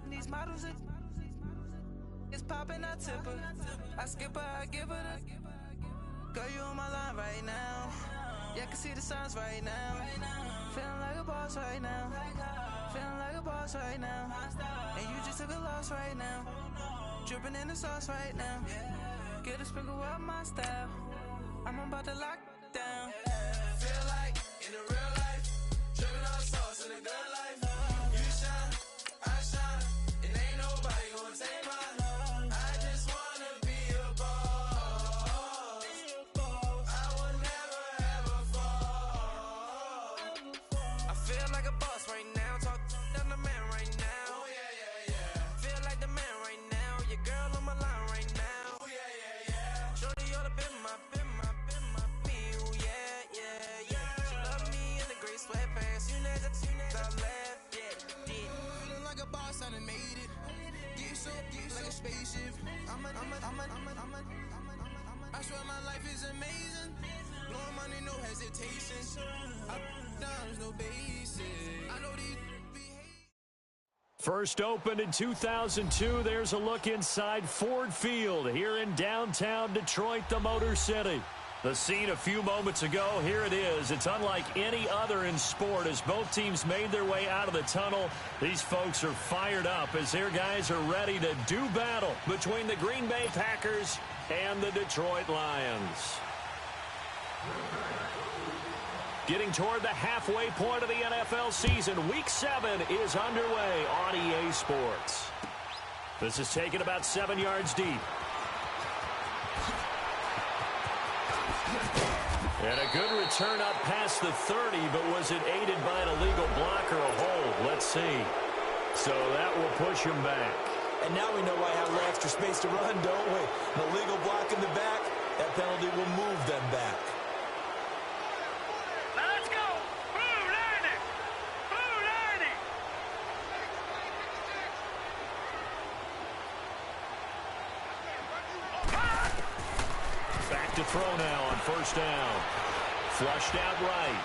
These models it's popping, I tip her. I skip her, I give her the. Girl, you on my line right now. Yeah, I can see the signs right now. Feeling like a boss right now. Feeling like a boss right now. And you just took a loss right now. Dripping in the sauce right now. Get a sprinkle up my style. I'm about to lock down. Feel like in the real life, dripping on sauce in the good life. You shine, I shine, and ain't nobody gonna take mine. I just wanna be a boss. I would never ever fall. I feel like a boss right now. Talk to the man right now. Oh yeah, yeah, yeah. Feel like the man right now. Your girl on my line right now. Oh yeah, yeah, yeah. Shorty ought to be my me. Oh yeah, yeah, yeah. She love me in the gray sweatpants. You know that I left. Yeah, yeah. Feeling like a boss, I done made it. Get so like a spaceship. I swear my life is amazing. Blowing money, no hesitation. Up, down, no basic. I know these behave. First opened in 2002, there's a look inside Ford Field here in downtown Detroit, the Motor City. The scene a few moments ago, here it is. It's unlike any other in sport as both teams made their way out of the tunnel. These folks are fired up as their guys are ready to do battle between the Green Bay Packers and the Detroit Lions. Getting toward the halfway point of the NFL season, Week 7 is underway on EA Sports. This is taken about 7 yards deep. And a good return up past the 30, but was it aided by an illegal block or a hold? Let's see. So that will push him back. And now we know why I have a little extra space to run, don't we? An illegal block in the back, that penalty will move them back. Let's go! Blue Lightning! Blue Lightning! Back to throw now on first down. Flushed out right.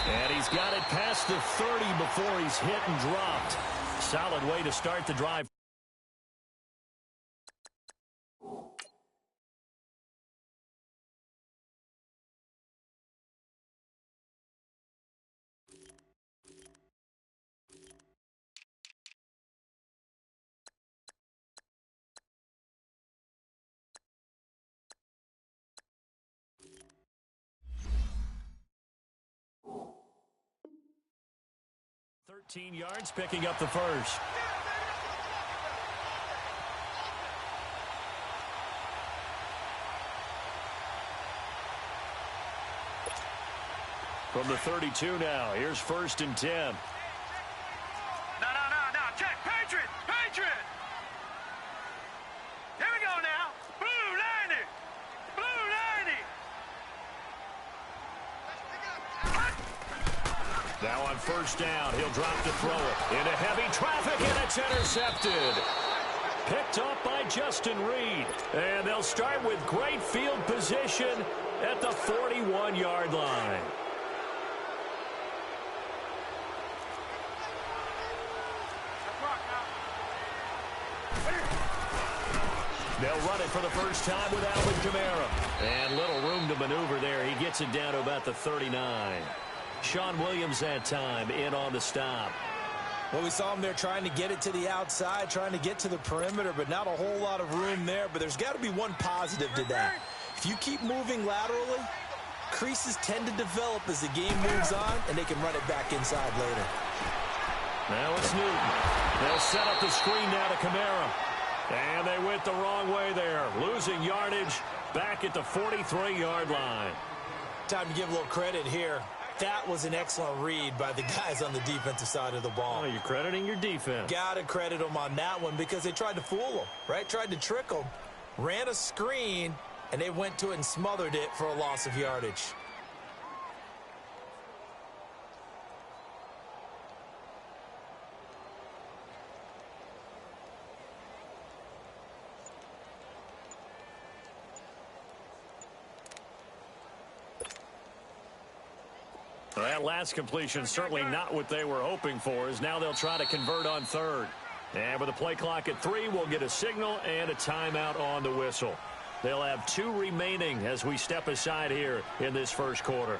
And he's got it past the 30 before he's hit and dropped. Solid way to start the drive. Yards, picking up the first. From the 32 now, here's 1st and 10. No, check, Patriot! Patriot! Here we go now. Blue Lightning! Blue Lightning! Now on first down, he'll drop to throw it into heavy traffic, and it's intercepted. Picked up by Justin Reed. And they'll start with great field position at the 41-yard line. They'll run it for the first time with Alvin Kamara. And little room to maneuver there. He gets it down to about the 39. Sean Williams that time in on the stop. Well, we saw him there trying to get it to the outside, trying to get to the perimeter, but not a whole lot of room there. But there's got to be one positive to that. If you keep moving laterally, creases tend to develop as the game moves on, and they can run it back inside later. Now it's Newton. They'll set up the screen now to Kamara. And they went the wrong way there, losing yardage back at the 43-yard line. Time to give a little credit here. That was an excellent read by the guys on the defensive side of the ball. Oh, you're crediting your defense. Got to credit them on that one because they tried to fool them, right? Tried to trick them. Ran a screen, and they went to it and smothered it for a loss of yardage. Well, that last completion certainly not what they were hoping for, as now they'll try to convert on third. And with the play clock at 3, we'll get a signal and a timeout on the whistle. They'll have 2 remaining as we step aside here in this first quarter.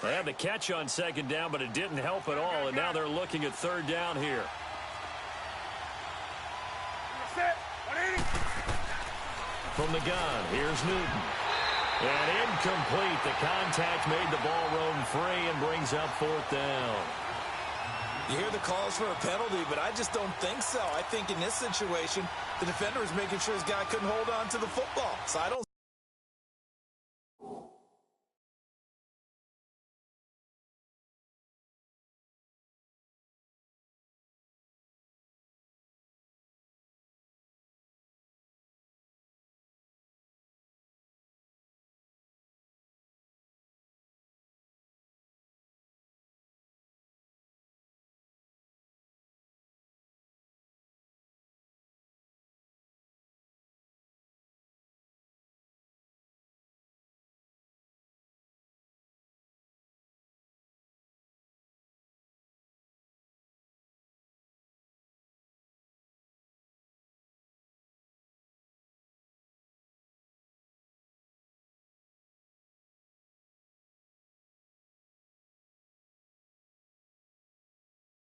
They had the catch on second down, but it didn't help at all, and now they're looking at third down here. From the gun, here's Newton. And incomplete. The contact made the ball roam free and brings up fourth down. You hear the calls for a penalty, but I just don't think so. I think in this situation, the defender was making sure his guy couldn't hold on to the football. So I don't.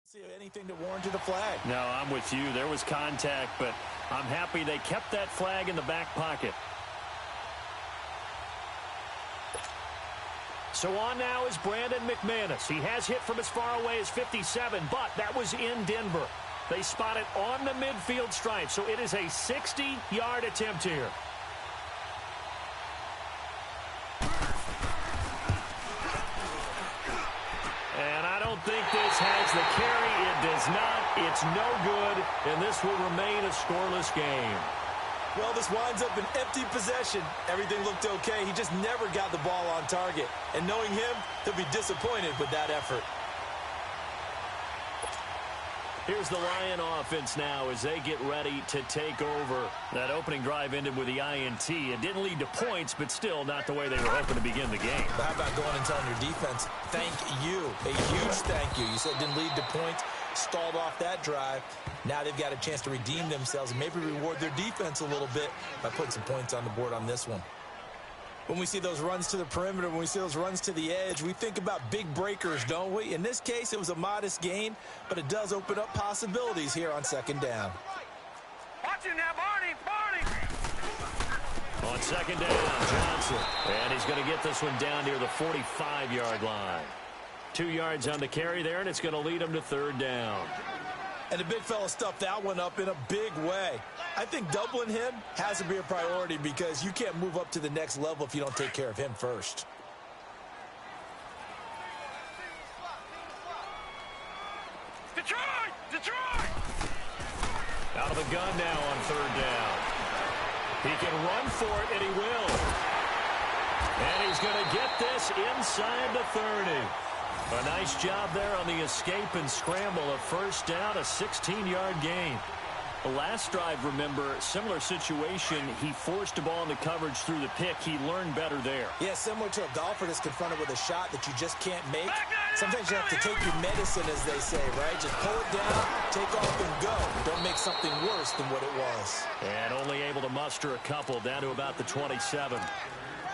See anything to warrant the flag. No, I'm with you. There was contact, but I'm happy they kept that flag in the back pocket. So on now is Brandon McManus. He has hit from as far away as 57, but that was in Denver. They spot it on the midfield stripe, so it is a 60-yard attempt here. I don't think this has the carry. It does not. It's no good, and this will remain a scoreless game. Well, this winds up an empty possession. Everything looked okay. He just never got the ball on target. And knowing him, he'll be disappointed with that effort. Here's the Lion offense now as they get ready to take over. That opening drive ended with the INT. It didn't lead to points, but still not the way they were hoping to begin the game. But how about going and telling your defense, thank you, a huge thank you. You said it didn't lead to points, stalled off that drive. Now they've got a chance to redeem themselves and maybe reward their defense a little bit by putting some points on the board on this one. When we see those runs to the perimeter, when we see those runs to the edge, we think about big breakers, don't we? In this case, it was a modest gain, but it does open up possibilities here on second down. Watch it now, Barney! On second down, Johnson. And he's going to get this one down near the 45-yard line. 2 yards on the carry there, and it's going to lead him to third down. And the big fella stuffed that one up in a big way. I think doubling him has to be a priority because you can't move up to the next level if you don't take care of him first. Detroit! Out of the gun now on third down. He can run for it, and he will. And he's going to get this inside the 30. A nice job there on the escape and scramble. A first down, a 16-yard gain. The last drive, remember, similar situation. He forced a ball in the coverage through the pick. He learned better there. Yeah, similar to a golfer that's confronted with a shot that you just can't make. Sometimes you have to take your medicine, as they say, right? Just pull it down, take off, and go. Don't make something worse than what it was. And only able to muster a couple down to about the 27.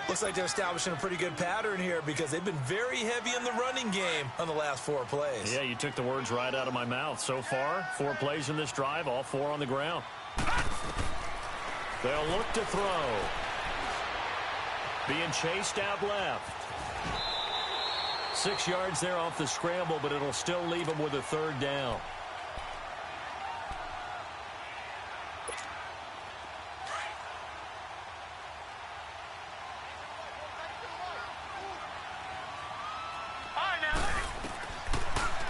Looks like they're establishing a pretty good pattern here because they've been very heavy in the running game on the last 4 plays. Yeah, you took the words right out of my mouth. So far, 4 plays in this drive, all 4 on the ground. They'll look to throw. Being chased out left. 6 yards there off the scramble, but it'll still leave him with a third down.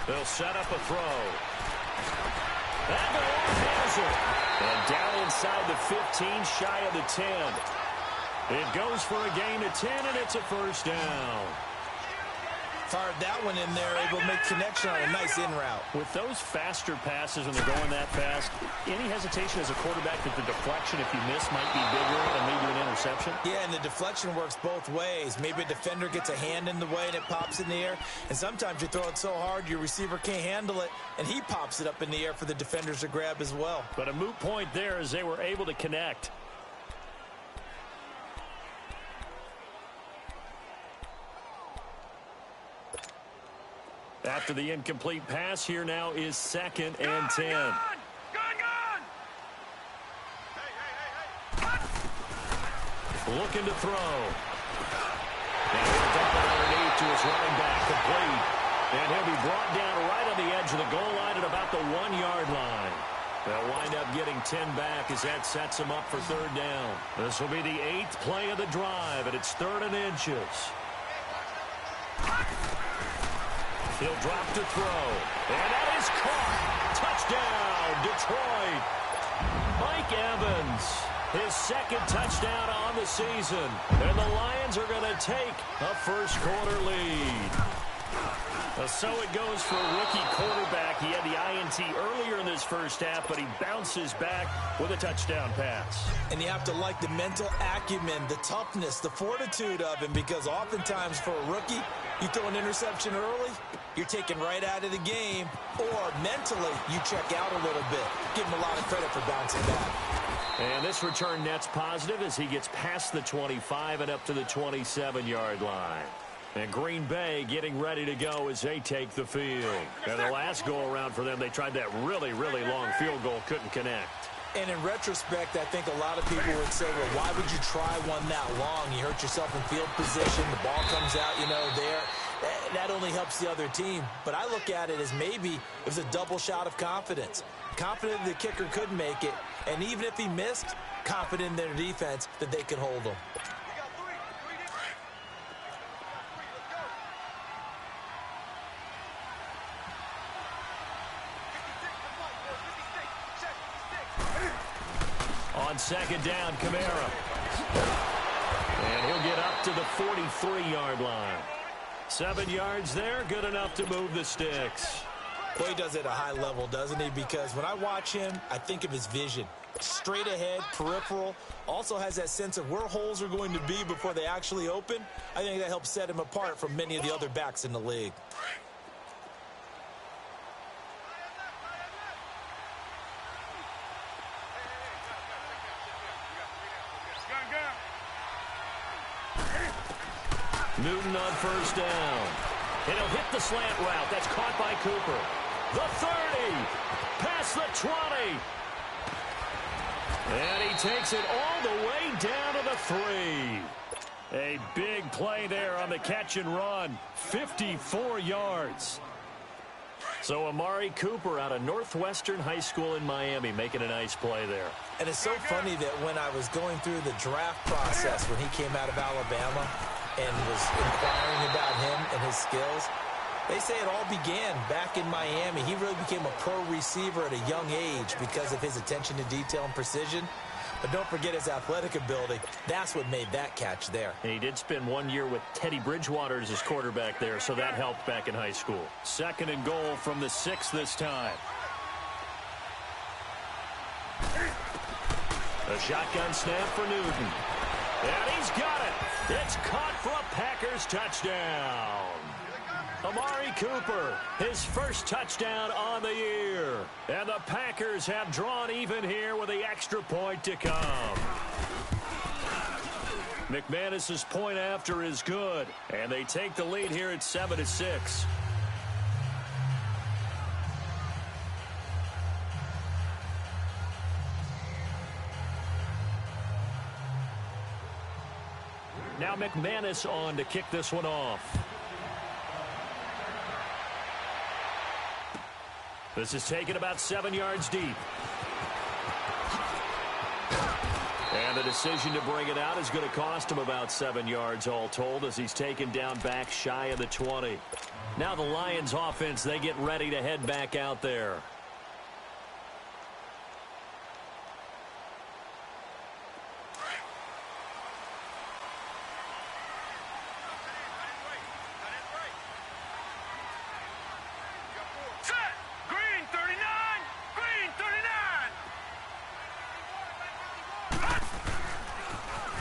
They'll set up a throw. That one has it. And down inside the 15, shy of the 10. It goes for a gain of 10, and it's a first down. Fired that one in there, able to make connection on a nice in route. With those faster passes when they're going that fast, any hesitation as a quarterback that the deflection, if you miss, might be bigger and lead to an interception? Yeah, and the deflection works both ways. Maybe a defender gets a hand in the way and it pops in the air. And sometimes you throw it so hard your receiver can't handle it, and he pops it up in the air for the defenders to grab as well. But a moot point there as they were able to connect. After the incomplete pass, here now is 2nd and 10. Gone! Looking to throw. And he'll dump it underneath to his running back, complete. And he'll be brought down right on the edge of the goal line at about the 1-yard line. They'll wind up getting 10 back as that sets them up for 3rd down. This will be the 8th play of the drive, and it's 3rd and inches. He'll drop to throw. And that is caught. Touchdown, Detroit. Mike Evans, his 2nd touchdown on the season. And the Lions are going to take a first-quarter lead. So it goes for a rookie quarterback. He had the INT earlier in this first half, but he bounces back with a touchdown pass. And you have to like the mental acumen, the toughness, the fortitude of him, because oftentimes for a rookie, you throw an interception early, you're taken right out of the game, or mentally you check out a little bit. Give him a lot of credit for bouncing back. And this return net's positive as he gets past the 25 and up to the 27-yard line. And Green Bay getting ready to go as they take the field. And the last go-around for them, they tried that really, really long field goal, couldn't connect. And in retrospect, I think a lot of people would say, well, why would you try one that long? You hurt yourself in field position. The ball comes out, there. That only helps the other team. But I look at it as maybe it was a double shot of confidence. Confident the kicker could make it. And even if he missed, confident in their defense that they could hold him. On 2nd down, Kamara. And he'll get up to the 43-yard line. 7 yards there, good enough to move the sticks. Boy, he does it at a high level, doesn't he? Because when I watch him, I think of his vision. Straight ahead, peripheral. Also has that sense of where holes are going to be before they actually open. I think that helps set him apart from many of the other backs in the league. Newton on 1st down. And he'll hit the slant route. That's caught by Cooper. The 30. Past the 20. And he takes it all the way down to the 3. A big play there on the catch and run. 54 yards. So Amari Cooper out of Northwestern High School in Miami making a nice play there. And it's so funny that when I was going through the draft process when he came out of Alabama and was inquiring about him and his skills, they say it all began back in Miami. He really became a pro receiver at a young age because of his attention to detail and precision. But don't forget his athletic ability. That's what made that catch there. And he did spend 1 year with Teddy Bridgewater as his quarterback there, so that helped back in high school. 2nd and goal from the 6 this time. A shotgun snap for Newton. And he's got it. It's caught for a Packers touchdown. Amari Cooper, his first touchdown on the year. And the Packers have drawn even here with the extra point to come. McManus's point after is good. And they take the lead here at 7-6. Now McManus on to kick this one off. This is taken about 7 yards deep. And the decision to bring it out is going to cost him about 7 yards all told as he's taken down back shy of the 20. Now the Lions offense, they get ready to head back out there.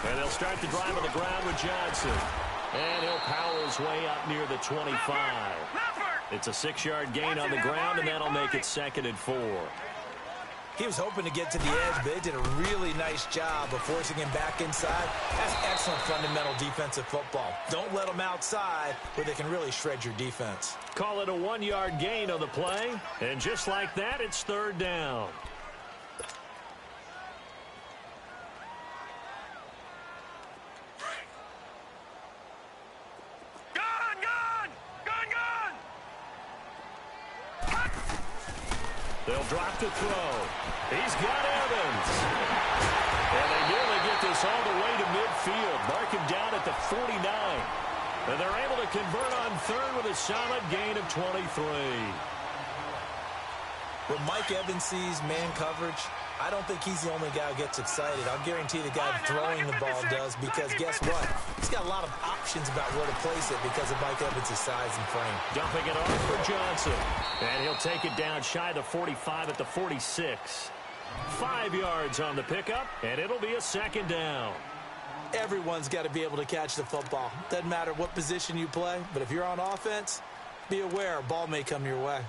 And they'll start the drive on the ground with Johnson. And he'll power his way up near the 25. It's a 6-yard gain on the ground, and that'll make it 2nd and 4. He was hoping to get to the edge, but they did a really nice job of forcing him back inside. That's excellent fundamental defensive football. Don't let them outside where they can really shred your defense. Call it a 1-yard gain on the play. And just like that, it's 3rd down. They'll drop the throw. He's got Evans. And they nearly get this all the way to midfield. Mark him down at the 49. And they're able to convert on 3rd with a solid gain of 23. When Mike Evans sees man coverage, I don't think he's the only guy who gets excited. I'll guarantee the guy throwing the ball does, because guess what? He's got a lot of options about where to place it because of Mike Evans' size and frame. Dumping it off for Johnson. And he'll take it down shy of the 45 at the 46. 5 yards on the pickup, and it'll be a 2nd down. Everyone's got to be able to catch the football. Doesn't matter what position you play, but if you're on offense, be aware a ball may come your way.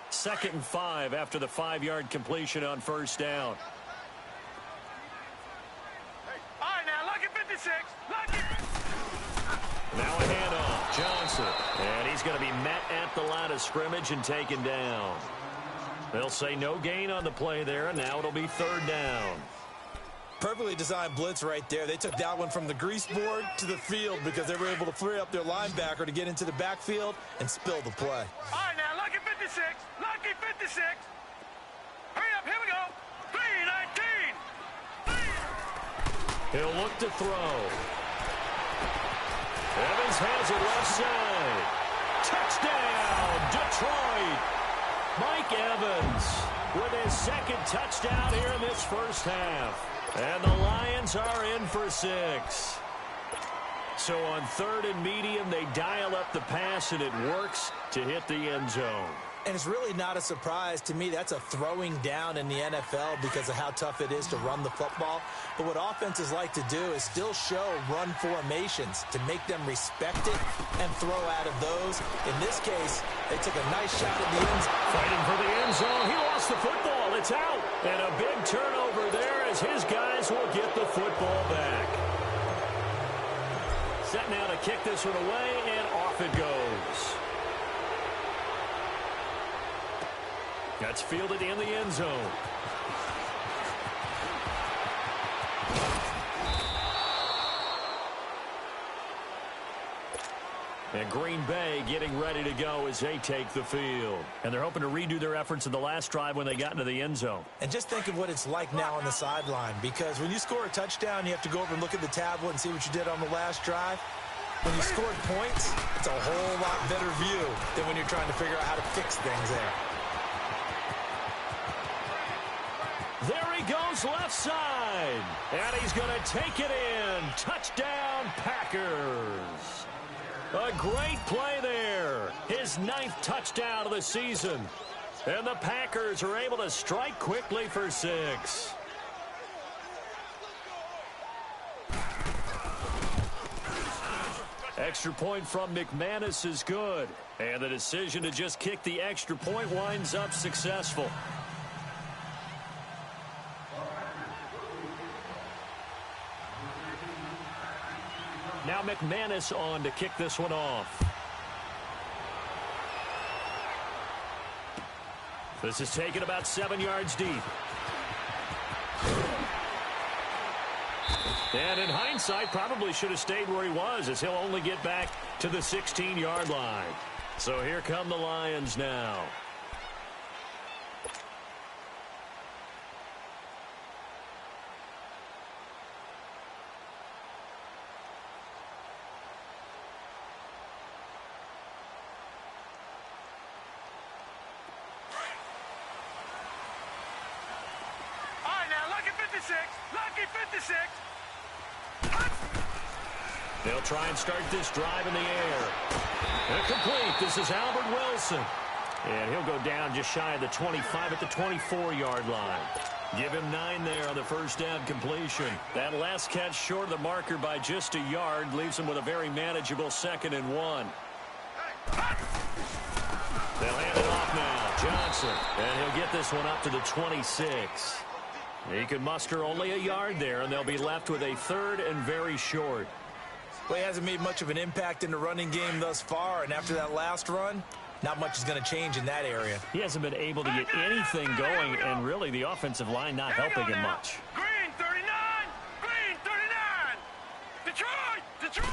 2nd and 5 after the 5-yard completion on 1st down. All right, now, lucky 56. Lucky. Now a handoff. Johnson. And he's going to be met at the line of scrimmage and taken down. They'll say no gain on the play there, and now it'll be 3rd down. Perfectly designed blitz right there. They took that one from the grease board to the field because they were able to free up their linebacker to get into the backfield and spill the play. All right, now, lucky 56. Lucky 56. Hurry up, here we go. 3-19. He'll look to throw. Evans has it left side. Touchdown, Detroit. Mike Evans with his 2nd touchdown here in this 1st half. And the Lions are in for 6. So on 3rd and medium, they dial up the pass, and it works to hit the end zone. And it's really not a surprise to me. That's a throwing down in the NFL because of how tough it is to run the football. But what offenses like to do is still show run formations to make them respect it and throw out of those. In this case, they took a nice shot at the end zone. Fighting for the end zone. He lost the football. It's out. And a big turnover there as his guys will get the football back. Set now to kick this one away, and off it goes. That's fielded in the end zone. And Green Bay getting ready to go as they take the field. And they're hoping to redo their efforts in the last drive when they got into the end zone. And just think of what it's like now on the sideline, because when you score a touchdown, you have to go over and look at the tablet and see what you did on the last drive. When you scored points, it's a whole lot better view than when you're trying to figure out how to fix things there. There he goes left side. And he's going to take it in. Touchdown, Packers. A great play there. His 9th touchdown of the season. And the Packers are able to strike quickly for 6. Extra point from McManus is good. And the decision to just kick the extra point winds up successful. Now McManus on to kick this one off. This is taken about 7 yards deep. And in hindsight, probably should have stayed where he was, as he'll only get back to the 16-yard line. So here come the Lions now. Lucky 56. They'll try and start this drive in the air. And complete. This is Albert Wilson. And he'll go down just shy of the 25 at the 24-yard line. Give him 9 there on the first down completion. That last catch short of the marker by just a yard leaves him with a very manageable 2nd and 1. They'll hand it off now. Johnson. And he'll get this one up to the 26. He can muster only a yard there, and they'll be left with a 3rd and very short. Well, he hasn't made much of an impact in the running game thus far, and after that last run, not much is going to change in that area. He hasn't been able to get anything going, and really the offensive line not helping him much. Green 39! Green 39! Detroit! Detroit!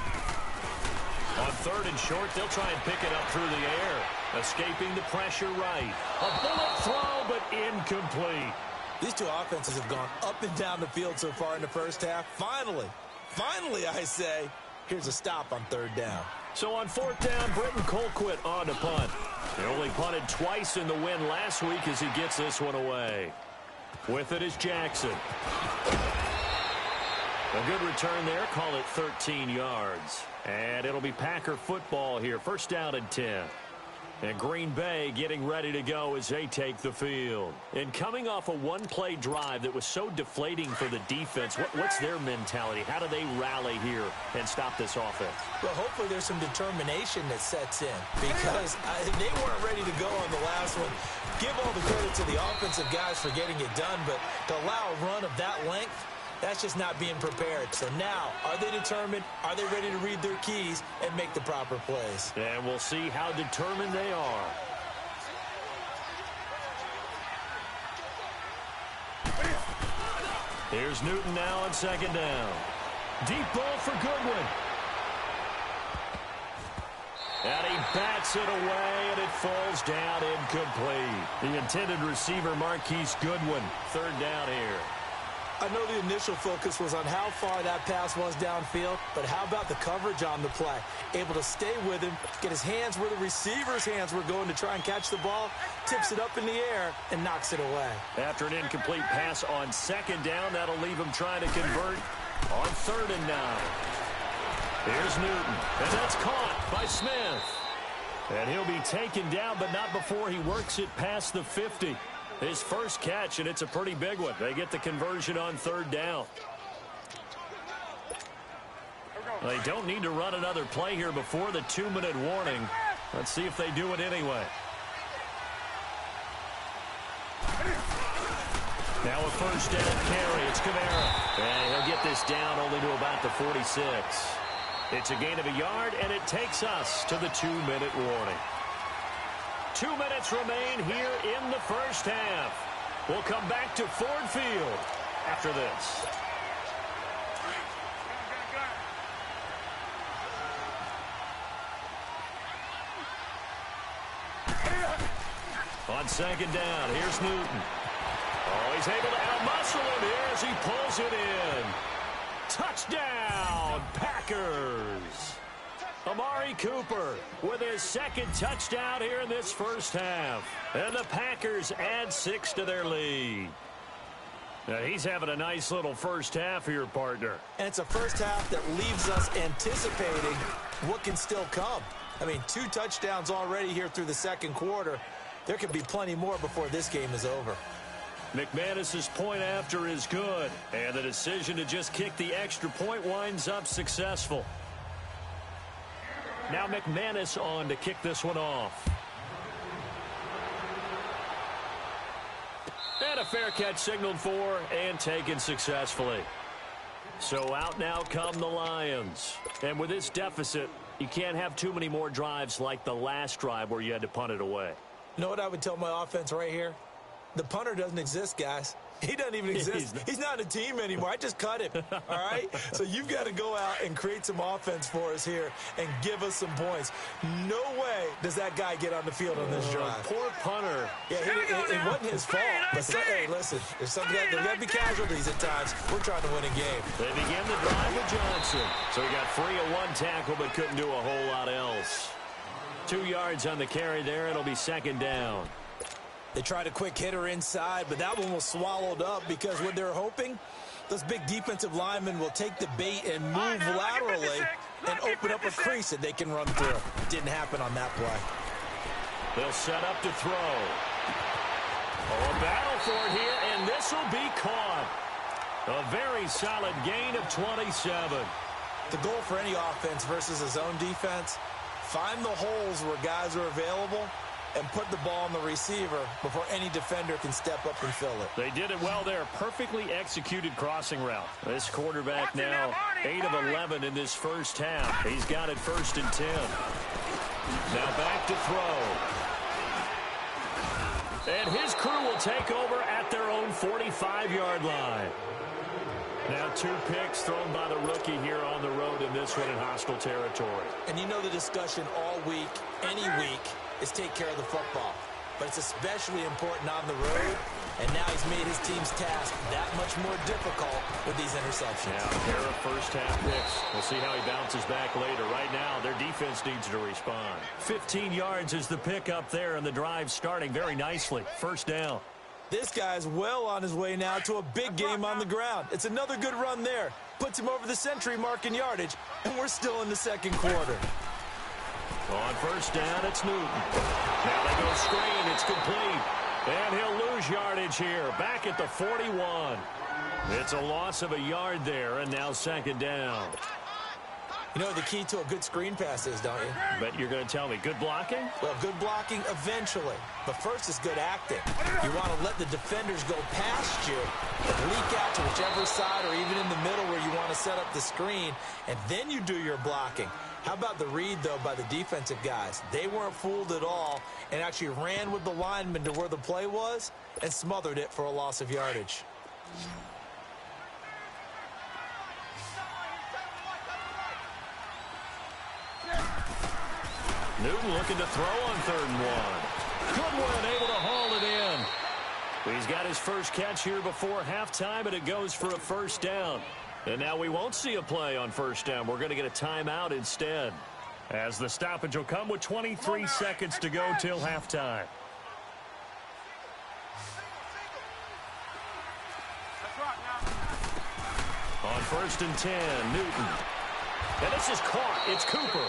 On 3rd and short, they'll try and pick it up through the air. Escaping the pressure right. A bullet throw, but incomplete. These two offenses have gone up and down the field so far in the first half. Finally, I say, here's a stop on 3rd down. So on 4th down, Britton Colquitt on to punt. He only punted twice in the win last week as he gets this one away. With it is Jackson. A good return there. Call it 13 yards. And it'll be Packer football here. 1st down and 10. And Green Bay getting ready to go as they take the field. And coming off a one-play drive that was so deflating for the defense, what's their mentality? How do they rally here and stop this offense? Well, hopefully there's some determination that sets in because they weren't ready to go on the last one. Give all the credit to the offensive guys for getting it done, but to allow a run of that length, that's just not being prepared. So now, are they determined? Are they ready to read their keys and make the proper plays? And we'll see how determined they are. Here's Newton now on 2nd down. Deep ball for Goodwin. And he bats it away, and it falls down incomplete. The intended receiver, Marquise Goodwin. 3rd down here. I know the initial focus was on how far that pass was downfield, but how about the coverage on the play? Able to stay with him, get his hands where the receiver's hands were going to try and catch the ball, tips it up in the air, and knocks it away. After an incomplete pass on 2nd down, that'll leave him trying to convert on 3rd and 9. Here's Newton, and that's caught by Smith. And he'll be taken down, but not before he works it past the 50. His first catch, and it's a pretty big one. They get the conversion on 3rd down. They don't need to run another play here before the 2-minute warning. Let's see if they do it anyway. Now a 1st down carry. It's Kamara. And he'll get this down only to about the 46. It's a gain of a yard, and it takes us to the 2-minute warning. 2 minutes remain here in the first half. We'll come back to Ford Field after this. On 2nd down, here's Newton. Oh, he's able to outmuscle him here as he pulls it in. Touchdown, Packers. Amari Cooper with his 2nd touchdown here in this first half. And the Packers add 6 to their lead. Now, he's having a nice little first half here, partner. And it's a first half that leaves us anticipating what can still come. I mean, 2 touchdowns already here through the 2nd quarter. There could be plenty more before this game is over. McManus's point after is good. And the decision to just kick the extra point winds up successful. Now McManus on to kick this one off. And a fair catch signaled for and taken successfully. So out now come the Lions. And with this deficit, you can't have too many more drives like the last drive where you had to punt it away. You know what I would tell my offense right here? The punter doesn't exist, guys. He doesn't even exist. He's not a team anymore. I just cut him, all right? So you've got to go out and create some offense for us here and give us some points. No way does that guy get on the field on this drive. Poor punter. Yeah, it wasn't his fault. But hey, listen, there's got to be casualties at times. We're trying to win a game. They begin the drive with Johnson. So he got free of 1 tackle but couldn't do a whole lot else. 2 yards on the carry there. It'll be 2nd down. They tried a quick hitter inside, but that one was swallowed up because what they're hoping, those big defensive linemen will take the bait and move laterally and open up a crease that they can run through. Didn't happen on that play. They'll set up to throw. Oh, a battle for it here, and This will be caught. A very solid gain of 27. The goal for any offense versus a zone defense, find the holes where guys are available and put the ball on the receiver before any defender can step up and fill it. They did it well there. Perfectly executed crossing route. This quarterback now 8 of 11 in this first half. He's got it 1st and 10. Now back to throw. And his crew will take over at their own 45-yard line. Now 2 picks thrown by the rookie here on the road in this one in hostile territory. And you know the discussion all week, any week, is take care of the football. But it's especially important on the road, and now he's made his team's task that much more difficult with these interceptions. Yeah, a pair of first-half picks. We'll see how he bounces back later. Right now, their defense needs to respond. 15 yards is the pick up there, and the drive starting very nicely. 1st down. This guy's well on his way now to a big game on the ground. It's another good run there. Puts him over the century mark in yardage, and we're still in the 2nd quarter. On 1st down, it's Newton. Now they go screen. It's complete. And he'll lose yardage here. Back at the 41. It's a loss of a yard there, and now 2nd down. You know what the key to a good screen pass is, don't you? But you're going to tell me, good blocking? Well, good blocking eventually. But first is good acting. You want to let the defenders go past you, leak out to whichever side or even in the middle where you want to set up the screen, and then you do your blocking. How about the read, though, by the defensive guys? They weren't fooled at all and actually ran with the lineman to where the play was and smothered it for a loss of yardage. Newton looking to throw on 3rd and 1. Good one, able to haul it in. He's got his first catch here before halftime, and it goes for a 1st down. And now we won't see a play on 1st down. We're going to get a timeout instead, as the stoppage will come with 23 seconds to go till halftime. On 1st and 10, Newton. And this is caught. It's Cooper.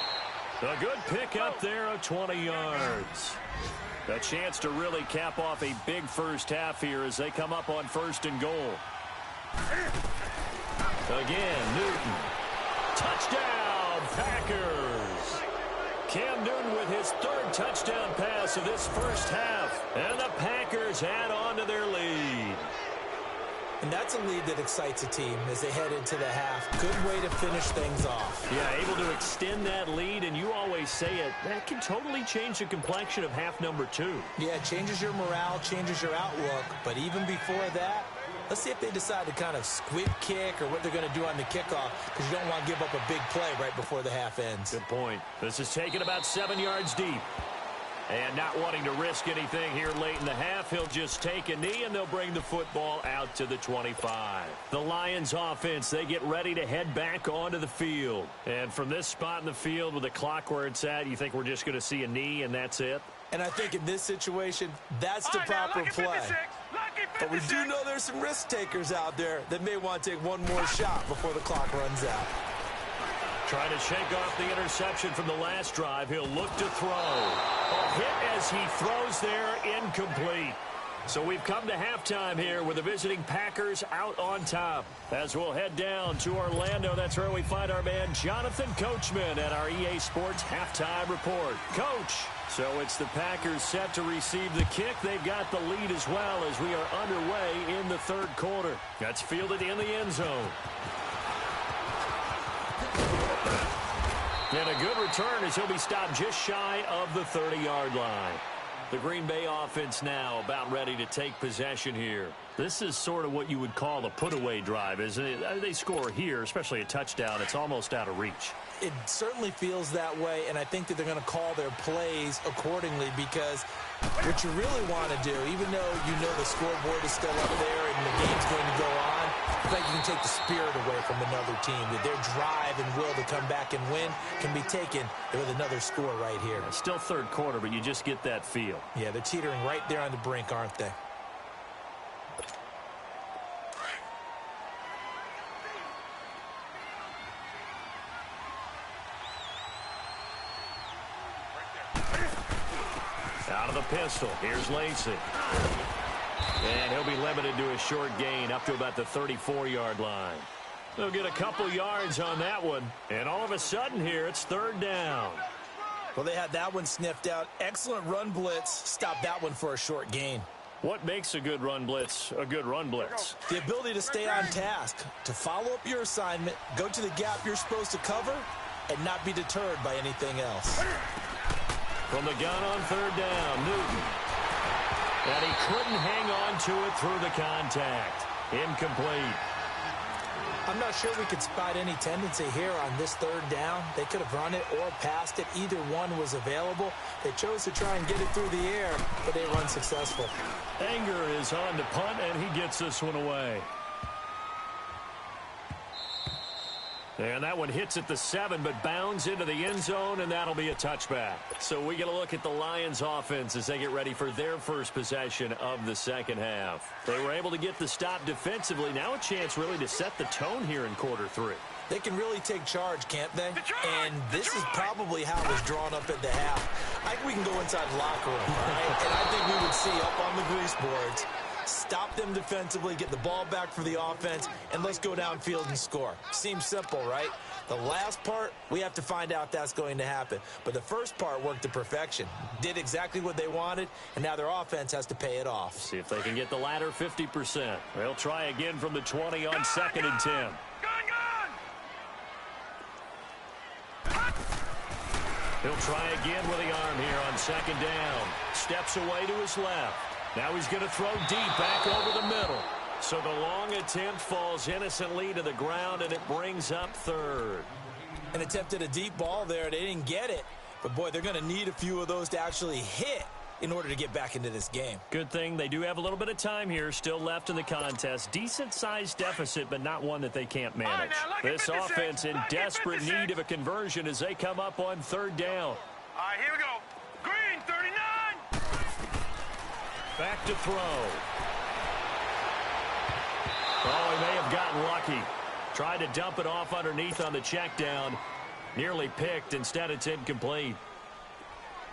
A good pick up there of 20 yards. A chance to really cap off a big first half here as they come up on 1st and goal. Again, Newton. Touchdown, Packers. Cam Newton with his 3rd touchdown pass of this first half. And the Packers add on to their lead. And that's a lead that excites a team as they head into the half. Good way to finish things off. Yeah, able to extend that lead, and you always say it, that can totally change the complexion of half number 2. Yeah, it changes your morale, changes your outlook. But even before that, let's see if they decide to kind of squib kick or what they're going to do on the kickoff, because you don't want to give up a big play right before the half ends. Good point. This is taken about 7 yards deep. And not wanting to risk anything here late in the half, he'll just take a knee, and they'll bring the football out to the 25. The Lions offense, they get ready to head back onto the field. And from this spot in the field with the clock where it's at, you think we're just going to see a knee and that's it? And I think in this situation, that's the proper play. But we do know there's some risk takers out there that may want to take one more shot before the clock runs out. Trying to shake off the interception from the last drive. He'll look to throw. A hit as he throws there, incomplete. So we've come to halftime here with the visiting Packers out on top. As we'll head down to Orlando, that's where we find our man Jonathan Coachman at our EA Sports Halftime Report. Coach, so it's the Packers set to receive the kick. They've got the lead as well as we are underway in the 3rd quarter. That's fielded in the end zone. And a good return as he'll be stopped just shy of the 30-yard line. The Green Bay offense now about ready to take possession here. This is sort of what you would call a put-away drive, isn't it? They score here, especially a touchdown. It's almost out of reach. It certainly feels that way, and I think that they're going to call their plays accordingly, because what you really want to do, even though you know the scoreboard is still up there and the game's going to go on, it's like you can take the spirit away from another team, that their drive and will to come back and win can be taken with another score right here. It's still 3rd quarter, but you just get that feel. Yeah, they're teetering right there on the brink, aren't they? Out of the pistol. Here's Lacey. And he'll be limited to a short gain up to about the 34-yard line. They'll get a couple yards on that one. And all of a sudden here, it's third down. Well, they had that one sniffed out. Excellent run blitz. Stop that one for a short gain. What makes a good run blitz a good run blitz? The ability to stay on task, to follow up your assignment, go to the gap you're supposed to cover, and not be deterred by anything else. From the gun on third down, Newton. And he couldn't hang on to it through the contact. Incomplete. I'm not sure we could spot any tendency here on this third down. They could have run it or passed it. Either one was available. They chose to try and get it through the air, but they were unsuccessful. Anger is on to punt, and he gets this one away. And that one hits at the 7, but bounds into the end zone, and that'll be a touchback. So we get a look at the Lions offense as they get ready for their first possession of the second half. They were able to get the stop defensively. Now a chance really to set the tone here in quarter 3. They can really take charge, can't they? And this is probably how it was drawn up at the half. I think we can go inside the locker room, right? And I think we would see up on the grease boards, stop them defensively, get the ball back for the offense, and let's go downfield and score. Seems simple, right? The last part, we have to find out that's going to happen. But the first part worked to perfection. Did exactly what they wanted, and now their offense has to pay it off. See if they can get the latter 50%. They'll try again from the 20 on 2nd and 10. He'll try again with the arm here on 2nd down. Steps away to his left. Now he's going to throw deep back over the middle. So the long attempt falls innocently to the ground, and it brings up third. An attempt at a deep ball there. They didn't get it. But, boy, they're going to need a few of those to actually hit in order to get back into this game. Good thing they do have a little bit of time here still left in the contest. Decent-sized deficit, but not one that they can't manage. This offense in desperate need of a conversion as they come up on 3rd down. All right, here we go. Green, 39. Back to throw. Oh, he may have gotten lucky. Tried to dump it off underneath on the check down. Nearly picked. Instead, it's incomplete.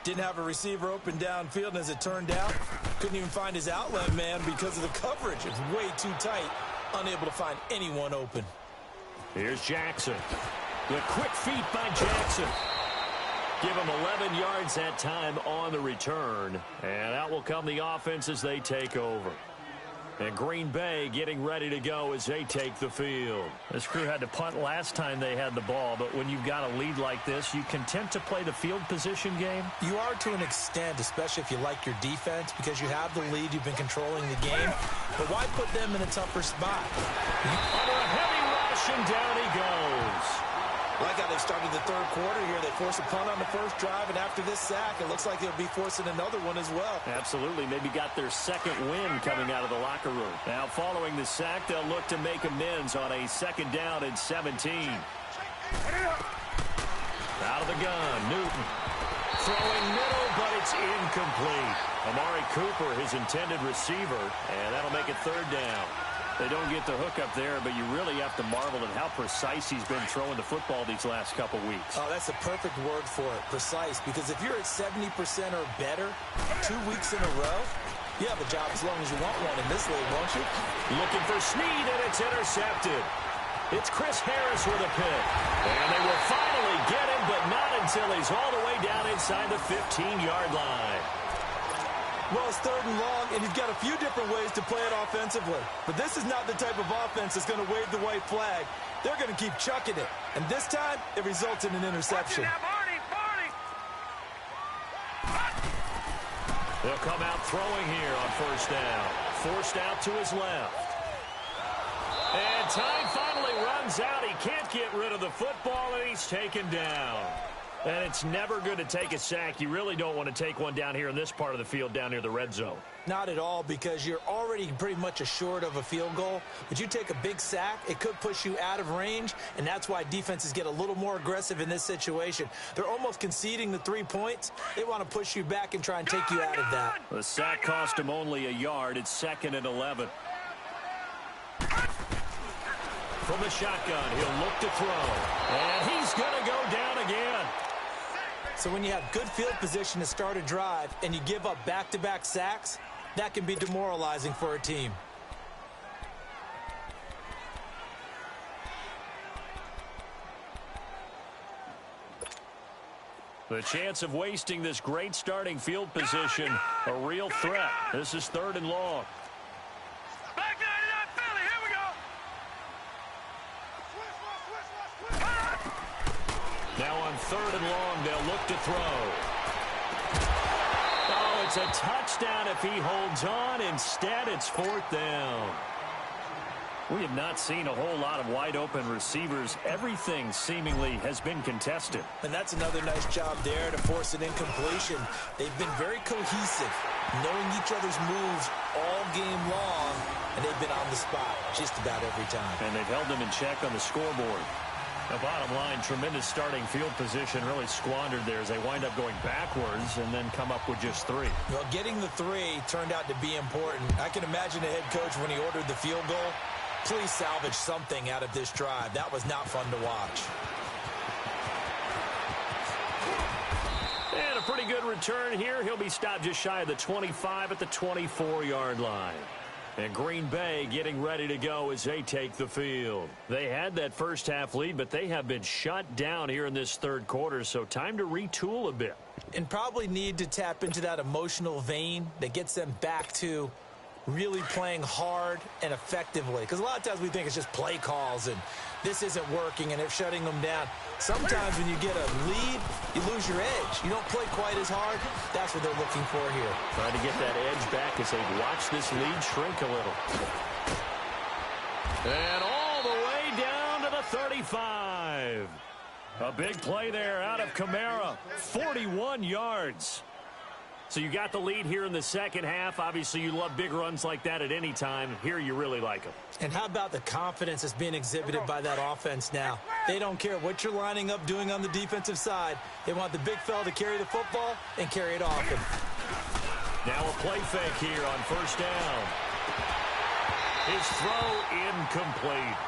Didn't have a receiver open downfield, and as it turned out, couldn't even find his outlet man because of the coverage. It's way too tight. Unable to find anyone open. Here's Jackson. The quick feet by Jackson. Give him 11 yards that time on the return. And out will come the offense as they take over. And Green Bay getting ready to go as they take the field. This crew had to punt last time they had the ball, but when you've got a lead like this, you content to play the field position game? You are to an extent, especially if you like your defense, because you have the lead, you've been controlling the game. But why put them in a tougher spot? Under a heavy rush, and down he goes. Like how they started the third quarter here. They forced a punt on the first drive, and after this sack, it looks like they'll be forcing another one as well. Absolutely. Maybe got their second win coming out of the locker room. Now, following the sack, they'll look to make amends on a 2nd down and 17. Out of the gun, Newton. Throwing middle, but it's incomplete. Amari Cooper, his intended receiver, and that'll make it 3rd down. They don't get the hook up there, but you really have to marvel at how precise he's been throwing the football these last couple weeks. Oh, that's the perfect word for it, precise, because if you're at 70% or better 2 weeks in a row, you have a job as long as you want one in this league, won't you? Looking for Snead, and it's intercepted. It's Chris Harris with a pick. And they will finally get him, but not until he's all the way down inside the 15-yard line. Well, it's 3rd and long, and you've got a few different ways to play it offensively. But this is not the type of offense that's going to wave the white flag. They're going to keep chucking it. And this time, it results in an interception. They'll come out throwing here on 1st down. Forced out to his left. And time finally runs out. He can't get rid of the football, and he's taken down. And it's never good to take a sack. You really don't want to take one down here in this part of the field, down near the red zone. Not at all, because you're already pretty much assured of a field goal. But you take a big sack, it could push you out of range, and that's why defenses get a little more aggressive in this situation. They're almost conceding the 3 points. They want to push you back and try and take you out of that. The sack cost him only a yard. It's 2nd and 11. From the shotgun, he'll look to throw. And he's going to go down again. So when you have good field position to start a drive and you give up back-to-back sacks, that can be demoralizing for a team. The chance of wasting this great starting field position, a real threat. This is 3rd and long. Back 99 Philly, here we go. Now on 3rd and long, they'll look to throw. Oh, it's a touchdown if he holds on. Instead, it's 4th down. We have not seen a whole lot of wide-open receivers. Everything seemingly has been contested. And that's another nice job there to force an incompletion. They've been very cohesive, knowing each other's moves all game long, and they've been on the spot just about every time. And they've held them in check on the scoreboard. The bottom line, tremendous starting field position, really squandered there as they wind up going backwards and then come up with just 3. Well, getting the 3 turned out to be important. I can imagine the head coach when he ordered the field goal. Please salvage something out of this drive. That was not fun to watch. And a pretty good return here. He'll be stopped just shy of the 25 at the 24-yard line. And Green Bay getting ready to go as they take the field. They had that first half lead, but they have been shut down here in this 3rd quarter, so time to retool a bit. And probably need to tap into that emotional vein that gets them back to really playing hard and effectively. Because a lot of times we think it's just play calls and this isn't working and it's shutting them down. Sometimes when you get a lead, you lose your edge. You don't play quite as hard. That's what they're looking for here. Trying to get that edge back as they watch this lead shrink a little. And all the way down to the 35. A big play there out of Kamara. 41 yards. So you got the lead here in the second half. Obviously, you love big runs like that at any time. Here you really like them. And how about the confidence that's being exhibited by that offense now? They don't care what you're lining up doing on the defensive side. They want the big fella to carry the football and carry it often. Now a play fake here on 1st down. His throw incomplete.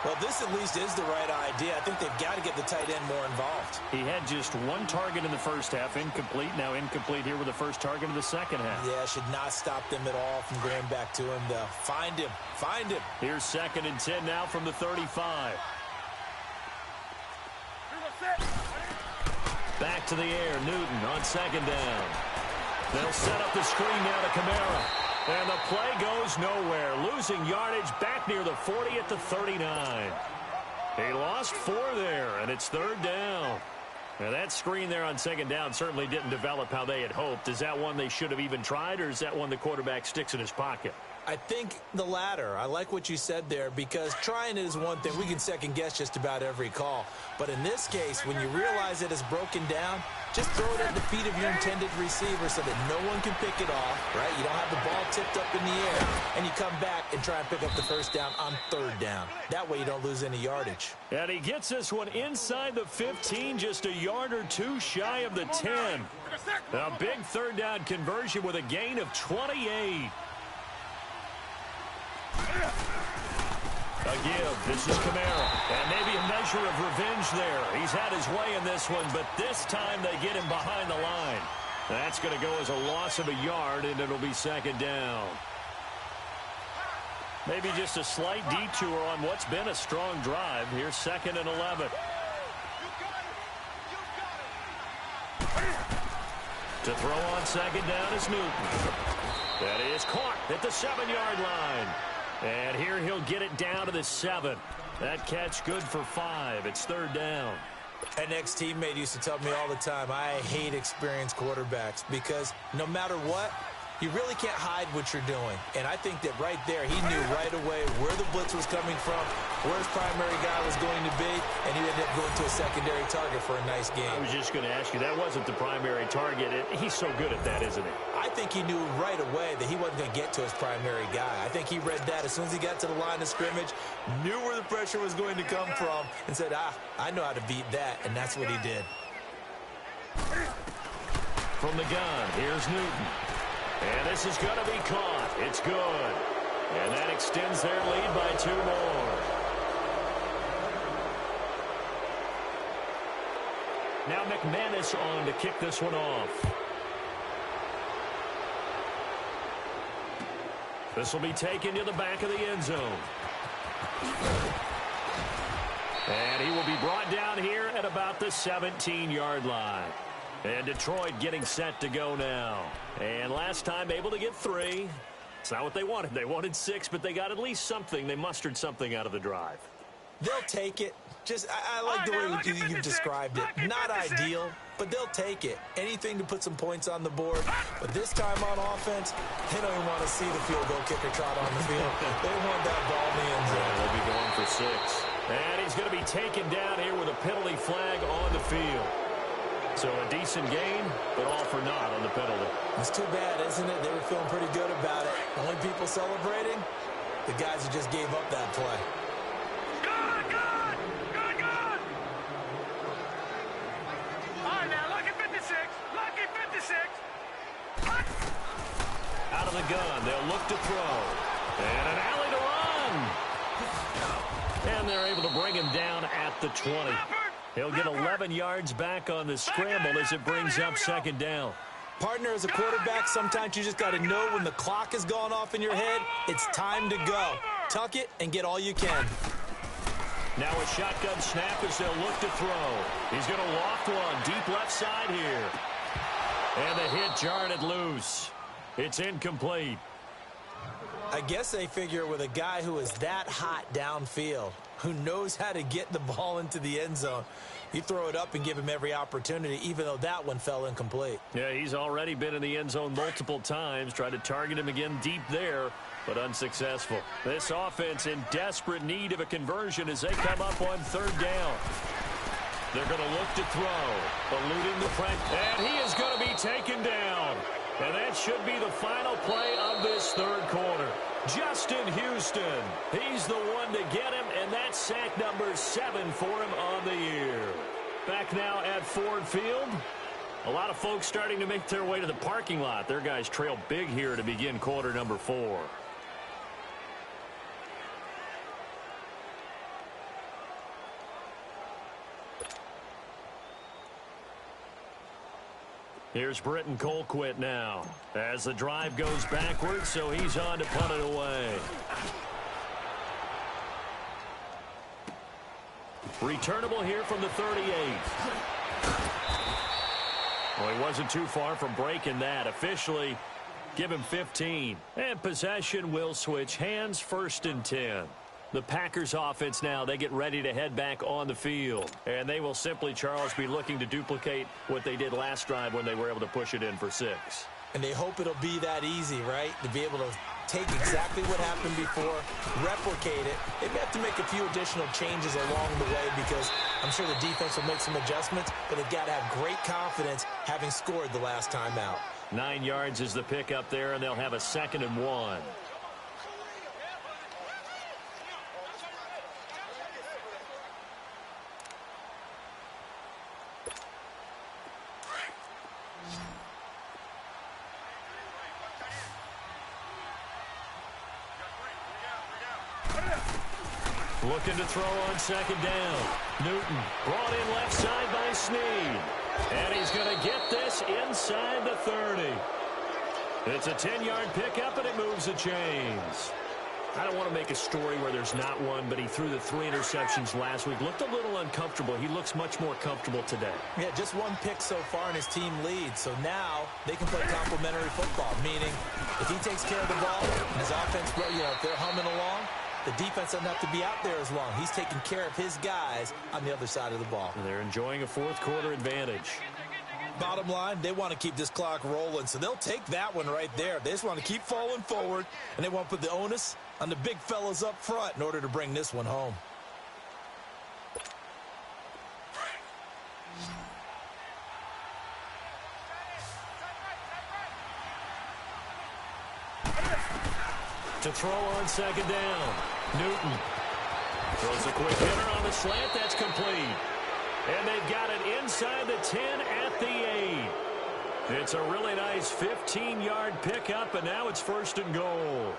Well, this at least is the right idea. I think they've got to get the tight end more involved. He had just 1 target in the first half, incomplete. Now incomplete here with the first target of the second half. Yeah, should not stop them at all from going back to him, though. Find him. Find him. Here's 2nd and 10 now from the 35. Back to the air. Newton on 2nd down. They'll set up the screen now to Kamara. And the play goes nowhere. Losing yardage back near the 40 at the 39. He lost 4 there, and it's 3rd down. Now that screen there on 2nd down certainly didn't develop how they had hoped. Is that one they should have even tried, or is that one the quarterback sticks in his pocket? I think the latter. I like what you said there, because trying it is one thing. We can second guess just about every call. But in this case, when you realize it is broken down, just throw it at the feet of your intended receiver so that no one can pick it off, right? You don't have the ball tipped up in the air, and you come back and try and pick up the 1st down on 3rd down. That way you don't lose any yardage. And he gets this one inside the 15, just a yard or 2 shy of the 10. A big 3rd down conversion with a gain of 28. A give. This is Kamara. And maybe a measure of revenge there. He's had his way in this one, but this time they get him behind the line. That's going to go as a loss of a yard, and it'll be 2nd down. Maybe just a slight detour on what's been a strong drive. Here's 2nd and 11. To throw on 2nd down is Newton. That is caught at the 7-yard line. And here he'll get it down to the 7. That catch good for 5. It's 3rd down. An ex-teammate used to tell me all the time, I hate experienced quarterbacks, because no matter what, you really can't hide what you're doing. And I think that right there, he knew right away where the blitz was coming from, where his primary guy was going to be, and he ended up going to a secondary target for a nice game. I was just going to ask you, that wasn't the primary target. He's so good at that, isn't he? I think he knew right away that he wasn't going to get to his primary guy. I think he read that as soon as he got to the line of scrimmage, knew where the pressure was going to come from, and said, I know how to beat that, and that's what he did. From the gun, here's Newton. And this is going to be caught. It's good. And that extends their lead by 2 more. Now McManus on to kick this one off. This will be taken to the back of the end zone. And he will be brought down here at about the 17-yard line. And Detroit getting set to go now. And last time able to get 3. It's not what they wanted. They wanted 6, but they got at least something. They mustered something out of the drive. They'll take it. I like the way you've described it. Not ideal, but they'll take it. Anything to put some points on the board. But this time on offense, they don't even want to see the field goal kicker trot on the field. They want that ball in the end zone. They'll be going for 6. And he's going to be taken down here with a penalty flag on the field. So a decent gain, but all for naught on the penalty. It's too bad, isn't it? They were feeling pretty good about it. Only people celebrating, the guys who just gave up that play. Good, good! Good, good! All right, now, lucky 56. Lucky 56. Out of the gun, they'll look to throw. And an alley to run. And they're able to bring him down at the 20. He'll get 11 yards back on the scramble as it brings up second down. Partner, as a quarterback, sometimes you just got to know when the clock has gone off in your head, it's time to go. Tuck it and get all you can. Now a shotgun snap as they'll look to throw. He's going to loft one deep left side here. And the hit jarred it loose. It's incomplete. I guess they figure with a guy who is that hot downfield, who knows how to get the ball into the end zone, you throw it up and give him every opportunity, even though that one fell incomplete. Yeah, he's already been in the end zone multiple times. Tried to target him again deep there, but unsuccessful. This offense in desperate need of a conversion as they come up on third down. They're going to look to throw, eluding the pressure, and he is going to be taken down. And that should be the final play of this third quarter. Justin Houston, he's the one to get him, and that's sack number 7 for him on the year. Back now at Ford Field. A lot of folks starting to make their way to the parking lot. Their guys trail big here to begin quarter number 4. Here's Britton Colquitt now as the drive goes backwards, so he's on to punt it away. Returnable here from the 38. Well, he wasn't too far from breaking that. Officially, give him 15. And possession will switch hands, 1st and 10. The Packers offense now, they get ready to head back on the field. And they will simply, Charles, be looking to duplicate what they did last drive when they were able to push it in for 6. And they hope it'll be that easy, right? To be able to take exactly what happened before, replicate it. They may have to make a few additional changes along the way because I'm sure the defense will make some adjustments, but they've got to have great confidence having scored the last time out. 9 yards is the pickup there, and they'll have a 2nd and 1. Looking to throw on 2nd down. Newton brought in left side by Snead. And he's going to get this inside the 30. It's a 10-yard pickup, and it moves the chains. I don't want to make a story where there's not one, but he threw the 3 interceptions last week. Looked a little uncomfortable. He looks much more comfortable today. Yeah, just 1 pick so far, and his team leads. So now they can play complementary football, meaning if he takes care of the ball and his offense, if they're humming along, the defense doesn't have to be out there as long. He's taking care of his guys on the other side of the ball. And they're enjoying a 4th quarter advantage. Bottom line, they want to keep this clock rolling, so they'll take that one right there. They just want to keep falling forward, and they want to put the onus on the big fellas up front in order to bring this one home. To throw on 2nd down. Newton throws a quick hitter on the slant. That's complete. And they've got it inside the 10 at the 8. It's a really nice 15-yard pickup, and now it's 1st and goal.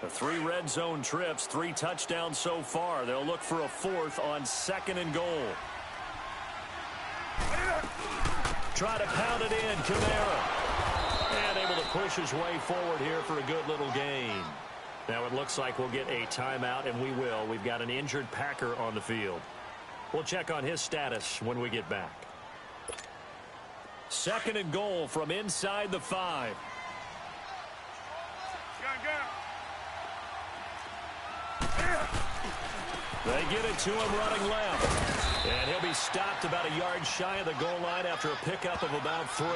The 3 red zone trips, 3 touchdowns so far. They'll look for a 4th on 2nd and goal. Try to pound it in, Kamara. And able to push his way forward here for a good little gain. Now it looks like we'll get a timeout, and we will. We've got an injured Packer on the field. We'll check on his status when we get back. 2nd and goal from inside the 5. They get it to him running left. And he'll be stopped about a yard shy of the goal line after a pickup of about 3.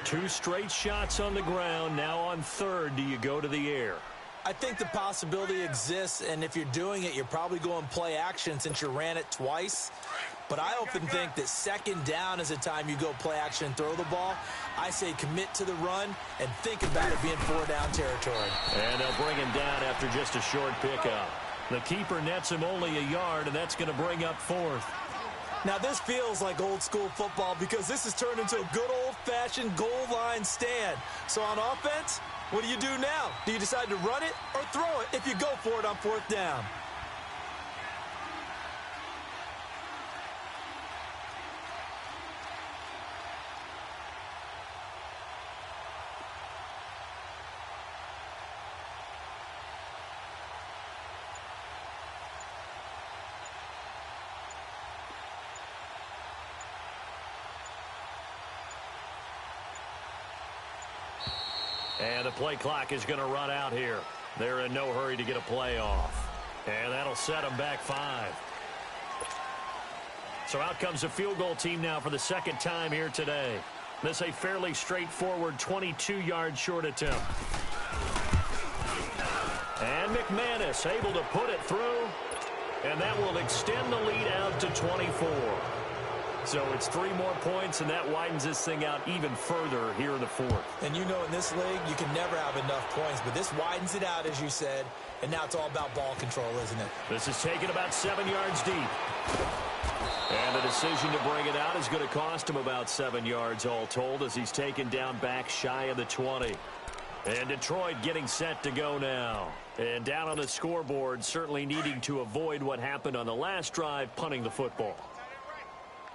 2 straight shots on the ground. Now on 3rd, do you go to the air? I think the possibility exists, and if you're doing it, you're probably going play action since you ran it twice. But I often think that 2nd down is the time you go play action and throw the ball. I say commit to the run and think about it being 4-down territory. And they'll bring him down after just a short pickup. The keeper nets him only a yard, and that's going to bring up 4th. Now, this feels like old-school football because this has turned into a good old-fashioned goal line stand. So on offense, what do you do now? Do you decide to run it or throw it if you go for it on 4th down? And the play clock is going to run out here. They're in no hurry to get a play off. And that'll set them back 5. So out comes the field goal team now for the 2nd time here today. This a fairly straightforward 22-yard short attempt. And McManus able to put it through. And that will extend the lead out to 24. So it's 3 more points, and that widens this thing out even further here in the 4th. And you know in this league, you can never have enough points, but this widens it out, as you said, and now it's all about ball control, isn't it? This is taken about 7 yards deep. And the decision to bring it out is going to cost him about 7 yards all told as he's taken down back shy of the 20. And Detroit getting set to go now. And down on the scoreboard, certainly needing to avoid what happened on the last drive, punting the football.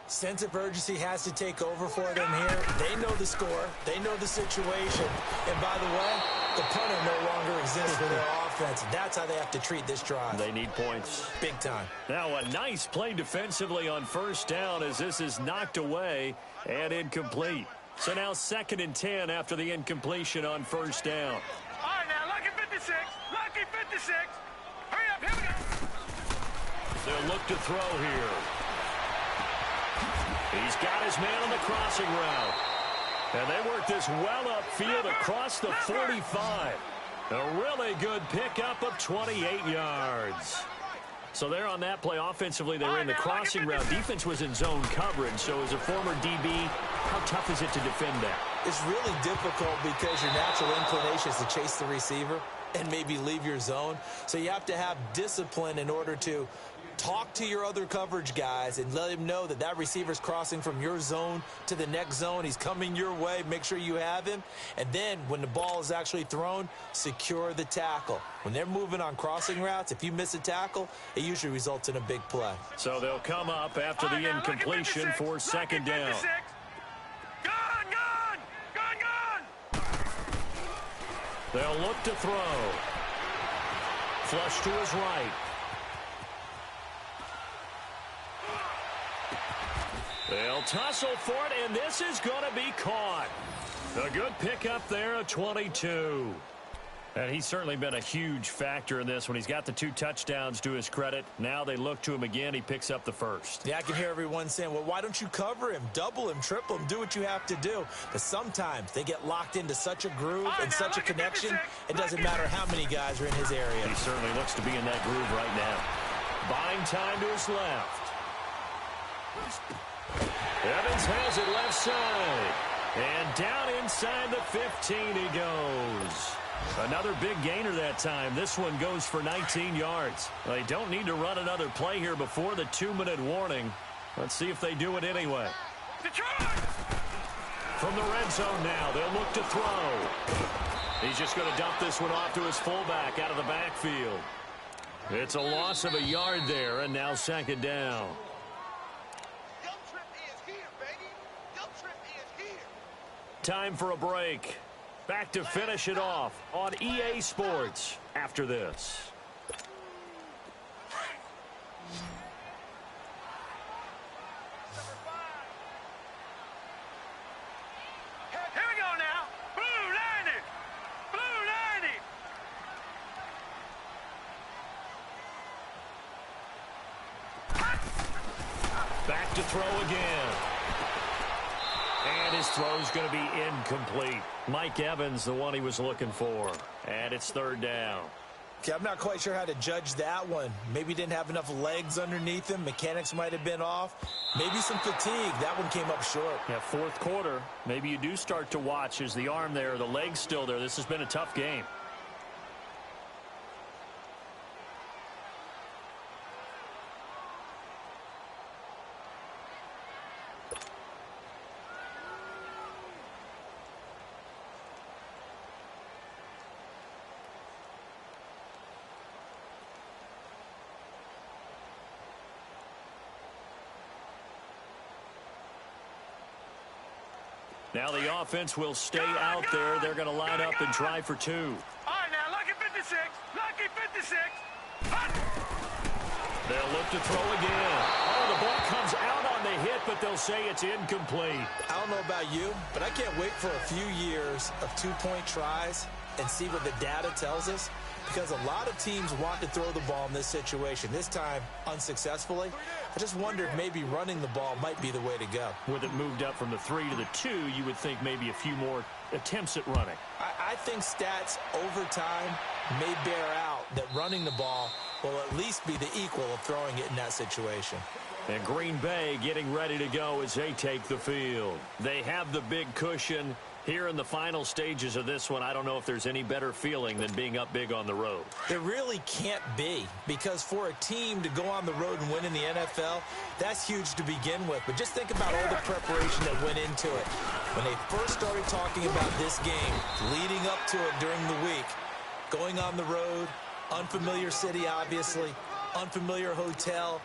Sense of urgency has to take over for them here. They know the score. They know the situation. And by the way, the punter no longer exists for their offense. That's how they have to treat this drive. They need points. Big time. Now a nice play defensively on 1st down as this is knocked away and incomplete. So now 2nd and 10 after the incompletion on 1st down. All right, now, lucky 56. Lucky 56. Hurry up, here we go. They'll look to throw here. He's got his man on the crossing route. And they work this well upfield across the 45. A really good pickup of 28 yards. So they're on that play offensively. They were in the crossing route. Defense was in zone coverage. So as a former DB, how tough is it to defend that? It's really difficult because your natural inclination is to chase the receiver and maybe leave your zone. So you have to have discipline in order to talk to your other coverage guys and let him know that that receiver's crossing from your zone to the next zone. He's coming your way. Make sure you have him. And then when the ball is actually thrown, secure the tackle. When they're moving on crossing routes, if you miss a tackle, it usually results in a big play. So they'll come up after the incompletion for 2nd down. Gone! They'll look to throw. Flush to his right. They'll tussle for it, and this is going to be caught. A good pickup there, a 22. And he's certainly been a huge factor in this when he's got the 2 touchdowns to his credit. Now they look to him again. He picks up the 1st. Yeah, I can hear everyone saying, well, why don't you cover him, double him, triple him, do what you have to do. But sometimes they get locked into such a groove and such a connection, it doesn't matter how many guys are in his area. He certainly looks to be in that groove right now. Buying time to his left. Evans has it left side. And down inside the 15 he goes. Another big gainer that time. This one goes for 19 yards. They don't need to run another play here before the 2-minute warning. Let's see if they do it anyway. From the red zone now, they'll look to throw. He's just going to dump this one off to his fullback out of the backfield. It's a loss of a yard there, and now second down. Time for a break. Back to finish it off on EA Sports after this. Here we go now. Blue 90. Blue 90. Back to throw again. And his throw's going to be incomplete. Mike Evans, the one he was looking for. And it's third down. Okay, I'm not quite sure how to judge that one. Maybe didn't have enough legs underneath him. Mechanics might have been off. Maybe some fatigue. That one came up short. Yeah, fourth quarter. Maybe you do start to watch. Is the arm there, the leg's still there? This has been a tough game. Now the offense will stay out there. They're going to line up and try for two. All right, now, lucky 56. Lucky 56. They'll look to throw again. Oh, the ball comes out on the hit, but they'll say it's incomplete. I don't know about you, but I can't wait for a few years of two-point tries and see what the data tells us, because a lot of teams want to throw the ball in this situation. This time, unsuccessfully. I just wonder if maybe running the ball might be the way to go. With it moved up from the 3 to the 2, you would think maybe a few more attempts at running. I think stats over time may bear out that running the ball will at least be the equal of throwing it in that situation. And Green Bay getting ready to go as they take the field. They have the big cushion. Here in the final stages of this one, I don't know if there's any better feeling than being up big on the road. There really can't be, because for a team to go on the road and win in the NFL, that's huge to begin with. But just think about all the preparation that went into it. When they first started talking about this game, leading up to it during the week, going on the road, unfamiliar city, obviously, unfamiliar hotel.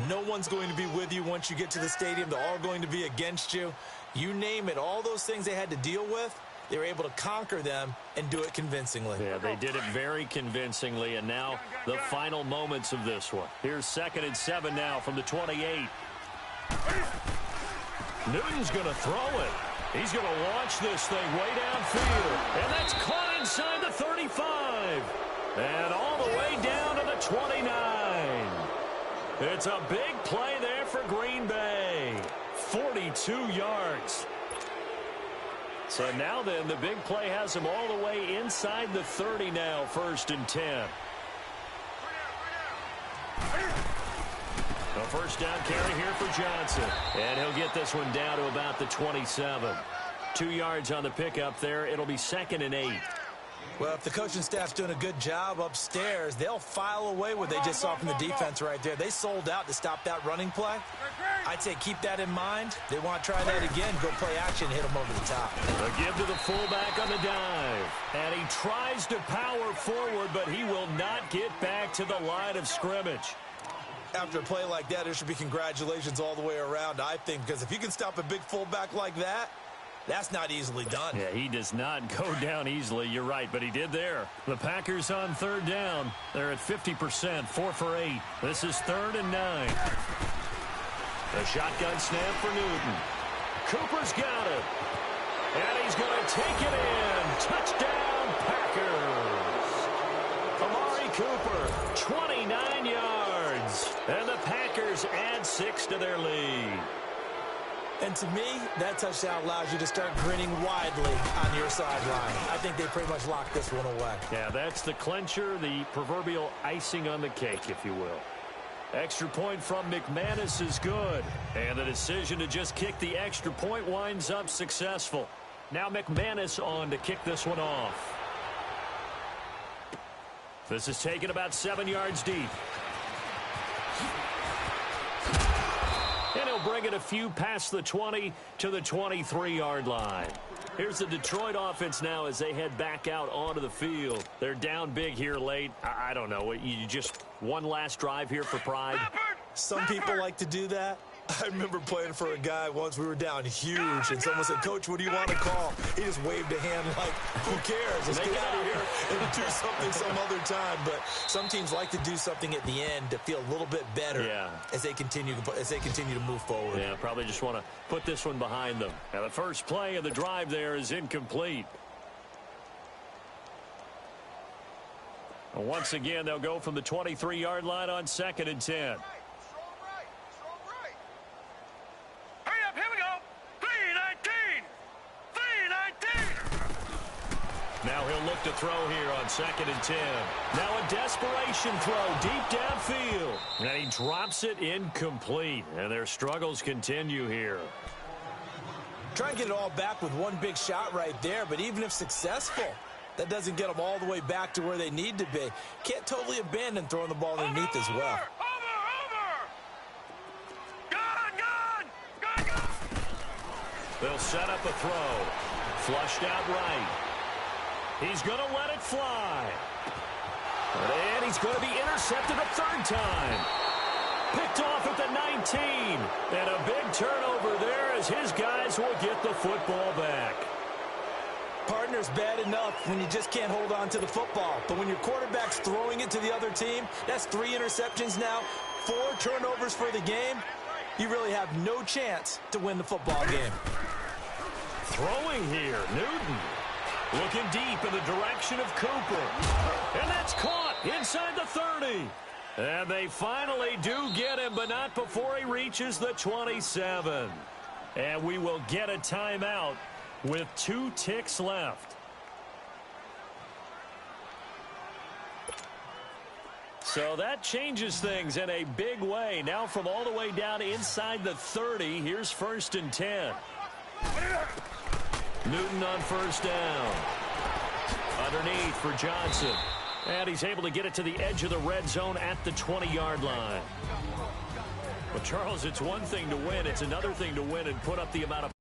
No one's going to be with you once you get to the stadium. They're all going to be against you. You name it, all those things they had to deal with, they were able to conquer them and do it convincingly. Yeah, they did it very convincingly, and now the final moments of this one. Here's 2nd and 7 now from the 28. Newton's going to throw it. He's going to launch this thing way downfield, and that's caught inside the 35. And all the way down to the 29. It's a big play there for Green Bay. 42 yards. So now then, the big play has them all the way inside the 30 now, 1st and 10. A first down carry here for Johnson. And he'll get this one down to about the 27. 2 yards on the pickup there. It'll be 2nd and 8. Well, if the coaching staff's doing a good job upstairs, they'll file away what they just saw from the defense right there. They sold out to stop that running play. I'd say keep that in mind. They want to try that again, go play action, hit them over the top. A give to the fullback on the dive. And he tries to power forward, but he will not get back to the line of scrimmage. After a play like that, there should be congratulations all the way around, I think, because if you can stop a big fullback like that, that's not easily done. Yeah, he does not go down easily. You're right, but he did there. The Packers on 3rd down. They're at 50%, 4 for 8. This is 3rd and 9. The shotgun snap for Newton. Cooper's got it. And he's going to take it in. Touchdown, Packers. Amari Cooper, 29 yards. And the Packers add 6 to their lead. And to me, that touchdown allows you to start grinning widely on your sideline. I think they pretty much locked this one away. Yeah, that's the clincher, the proverbial icing on the cake, if you will. Extra point from McManus is good. And the decision to just kick the extra point winds up successful. Now McManus on to kick this one off. This is taken about 7 yards deep. And he'll bring it a few past the 20 to the 23-yard line. Here's the Detroit offense now as they head back out onto the field. They're down big here late. I don't know. You just one last drive here for pride? Some people like to do that. I remember playing for a guy once. We were down huge, and someone said, "Coach, what do you want to call?" He just waved a hand like, who cares? Let's get out of here and do something some other time. But some teams like to do something at the end to feel a little bit better as they continue to move forward. Yeah, probably just want to put this one behind them. Now, the first play of the drive there is incomplete. And once again, they'll go from the 23-yard line on 2nd and 10. Now he'll look to throw here on 2nd and 10. Now a desperation throw deep downfield. And he drops it incomplete. And their struggles continue here. Try and get it all back with one big shot right there, but even if successful, that doesn't get them all the way back to where they need to be. Can't totally abandon throwing the ball underneath as well. They'll set up a throw. Flushed out right. He's going to let it fly. And he's going to be intercepted a third time. Picked off at the 19. And a big turnover there as his guys will get the football back. Partner's bad enough when you just can't hold on to the football. But when your quarterback's throwing it to the other team, that's 3 interceptions now, 4 turnovers for the game. You really have no chance to win the football game. Throwing here, Newton. Looking deep in the direction of Cooper. And that's caught inside the 30. And they finally do get him, but not before he reaches the 27. And we will get a timeout with 2 ticks left. So that changes things in a big way. Now from all the way down inside the 30, here's 1st and 10. Newton on 1st down. Underneath for Johnson. And he's able to get it to the edge of the red zone at the 20-yard line. But, Charles, it's one thing to win. It's another thing to win and put up the amount of